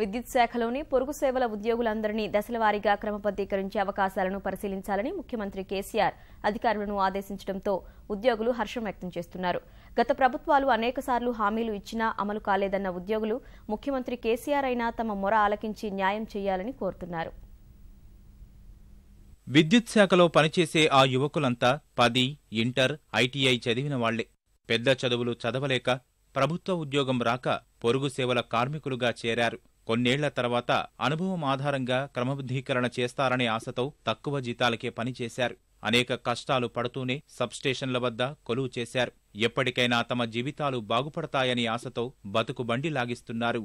విద్యుత్ శాఖలోని పొరుగు సేవల ఉద్యోగులందరినీ దశలవారీగా క్రమబద్దీకరించే అవకాశాలను పరిశీలించాలని ముఖ్యమంత్రి కేసీఆర్ అధికారులను ఆదేశించడంతో ఉద్యోగులు హర్షం వ్యక్తం చేస్తున్నారు. గత ప్రభుత్వాలు అనేకసార్లు హామీలు ఇచ్చినా అమలు కాలేదన్న ఉద్యోగులు ముఖ్యమంత్రి కేసీఆర్ అయినా తమ మొర ఆలకించి న్యాయం చేయాలని కోరుతున్నారు. విద్యుత్ శాఖలో పనిచేసే ఆ యువకులంతా 10, ఇంటర్, ఐటీఐ చదివిన వాళ్లే. పెద్ద చదువులు చదవలేక ప్రభుత్వ ఉద్యోగం రాక పొరుగు సేవల కార్మికులుగా చేరారు. కొన్నేళ్ల తర్వాత అనుభవం ఆధారంగా క్రమబద్ధీకరణ చేస్తారనే ఆశతో తక్కువ జీతాలకే పనిచేశారు. అనేక కష్టాలు పడుతూనే సబ్స్టేషన్ల వద్ద కొలువు చేశారు. ఎప్పటికైనా తమ జీవితాలు బాగుపడతాయని ఆశతో బతుకు బండి లాగిస్తున్నారు.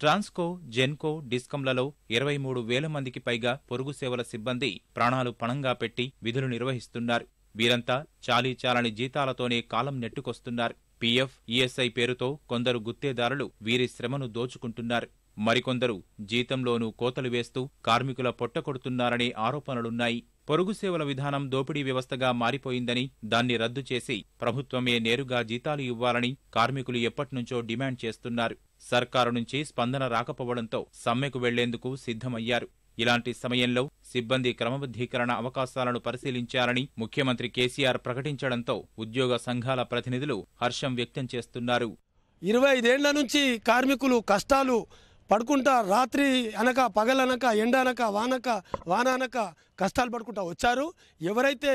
ట్రాన్స్కో, జెన్కో, డిస్కంలలో 23,000 మందికి పైగా పొరుగు సేవల సిబ్బంది ప్రాణాలు పణంగా పెట్టి విధులు నిర్వహిస్తున్నారు. వీరంతా చాలీచాలని జీతాలతోనే కాలం నెట్టుకొస్తున్నారు. పీఎఫ్, ఈఎస్ఐ పేరుతో కొందరు గుత్తేదారులు వీరి శ్రమను దోచుకుంటున్నారు. మరికొందరు జీతంలోనూ కోతలు వేస్తూ కార్మికుల పొట్టకొడుతున్నారనే ఆరోపణలున్నాయి. పొరుగు సేవల విధానం దోపిడీ వ్యవస్థగా మారిపోయిందని, దాన్ని రద్దు చేసి ప్రభుత్వమే నేరుగా జీతాలు ఇవ్వాలని కార్మికులు ఎప్పటినుంచో డిమాండ్ చేస్తున్నారు. సర్కారు నుంచి స్పందన రాకపోవడంతో సమ్మెకు వెళ్లేందుకు సిద్ధమయ్యారు. ఇలాంటి సమయంలో సిబ్బంది క్రమబద్ధీకరణ అవకాశాలను పరిశీలించాలని ముఖ్యమంత్రి కేసీఆర్ ప్రకటించడంతో ఉద్యోగ సంఘాల ప్రతినిధులు హర్షం వ్యక్తం చేస్తున్నారు. 25 ఏళ్ల నుంచి కార్మికులు కష్టాలు పడుకుంటా రాత్రి అనక పగలనక ఎండ అనక వాన అనక కష్టాలు పడుకుంటా వచ్చారు. ఎవరైతే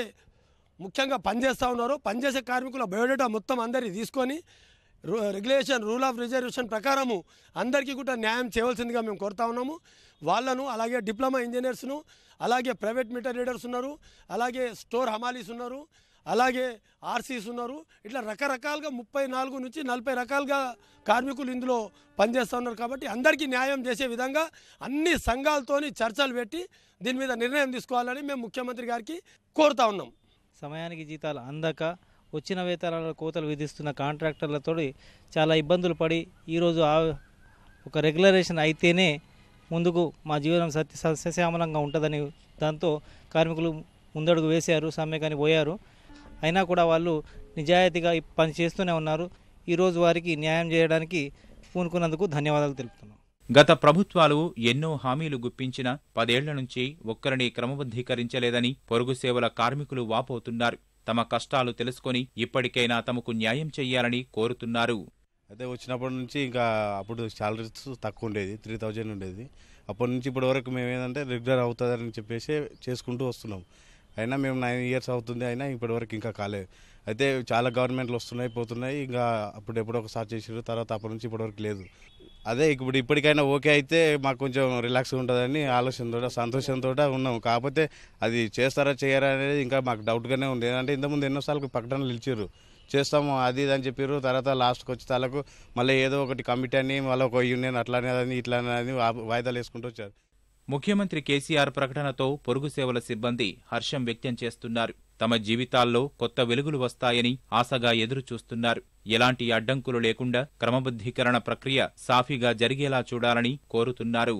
ముఖ్యంగా పనిచేస్తూ ఉన్నారో పనిచేసే కార్మికుల బయోడేటా మొత్తం అందరికీ తీసుకొని రెగ్యులేషన్ రూల్ ఆఫ్ రిజర్వేషన్ ప్రకారము అందరికీ కూడా న్యాయం చేయవలసిందిగా మేము కోరుతా ఉన్నాము. వాళ్ళను అలాగే డిప్లొమా ఇంజనీర్స్ను, అలాగే ప్రైవేట్ మీటర్ రీడర్స్ ఉన్నారు, అలాగే స్టోర్ హమాలీస్ ఉన్నారు, అలాగే ఆర్సీస్ ఉన్నారు. ఇట్లా రకరకాలుగా 34 నుంచి 40 రకాలుగా కార్మికులు ఇందులో పనిచేస్తూ ఉన్నారు. కాబట్టి అందరికీ న్యాయం చేసే విధంగా అన్ని సంఘాలతోని చర్చలు పెట్టి దీని మీద నిర్ణయం తీసుకోవాలని మేము ముఖ్యమంత్రి గారికి కోరుతా ఉన్నాం. సమయానికి జీతాలు అందక వచ్చిన వేతనాల కోతలు విధిస్తున్న కాంట్రాక్టర్లతో చాలా ఇబ్బందులు పడి ఈరోజు ఒక రెగ్యులరేషన్ అయితేనే ముందుకు మా జీవనం సస్యశ్యామలంగా ఉంటుందని దాంతో కార్మికులు ముందడుగు వేశారు, సమ్మెకని పోయారు. అయినా కూడా వాళ్ళు నిజాయితీగా పని చేస్తూనే ఉన్నారు. ఈరోజు వారికి న్యాయం చేయడానికి పూనుకున్నందుకు ధన్యవాదాలు తెలుపుతున్నాం. గత ప్రభుత్వాలు ఎన్నో హామీలు గుప్పించినా 10 ఏళ్ల నుంచి ఒక్కరిని క్రమబద్ధీకరించలేదని పొరుగు సేవల కార్మికులు వాపోతున్నారు. తమ కష్టాలు తెలుసుకొని ఇప్పటికైనా తమకు న్యాయం చెయ్యాలని కోరుతున్నారు. అదే వచ్చినప్పటి నుంచి ఇంకా అప్పుడు సాలరీస్ తక్కువ ఉండేది, 3,000 ఉండేది. అప్పటి నుంచి ఇప్పటి వరకు మేము ఏంటంటే రెగ్యులర్ అవుతుందని చెప్పేసి చేసుకుంటూ వస్తున్నాం. అయినా మేము 9 ఇయర్స్ అవుతుంది, అయినా ఇప్పటివరకు ఇంకా కాలేదు. అయితే చాలా గవర్నమెంట్లు వస్తున్నాయి పోతున్నాయి, ఇంకా అప్పుడు ఎప్పుడో ఒకసారి చేసారు, తర్వాత అప్పటి నుంచి ఇప్పటివరకు లేదు. అదే ఇప్పటికైనా ఓకే అయితే మాకు కొంచెం రిలాక్స్గా ఉంటుందని ఆలోచనతో సంతోషంతో ఉన్నాం. కాకపోతే అది చేస్తారా చేయరా అనేది ఇంకా మాకు డౌట్గానే ఉంది. ఏంటంటే ఇంతకుముందు ఎన్నోసార్లు ప్రకటనలు ఇచ్చారు, చేస్తాము అది ఇది అని చెప్పారు. తర్వాత లాస్ట్కి వచ్చే తాలకు మళ్ళీ ఏదో ఒకటి కమిటీ అని మళ్ళీ ఒక యూనియన్ అట్లానే అని ఇట్లానే అని వాయిదాలు వేసుకుంటూ వచ్చారు. ముఖ్యమంత్రి కేసీఆర్ ప్రకటనతో పొరుగు సేవల సిబ్బంది హర్షం వ్యక్తం చేస్తున్నారు. తమ జీవితాల్లో కొత్త వెలుగులు వస్తాయని ఆశగా ఎదురుచూస్తున్నారు. ఎలాంటి అడ్డంకులు లేకుండా క్రమబద్ధీకరణ ప్రక్రియ సాఫీగా జరిగేలా చూడాలని కోరుతున్నారు.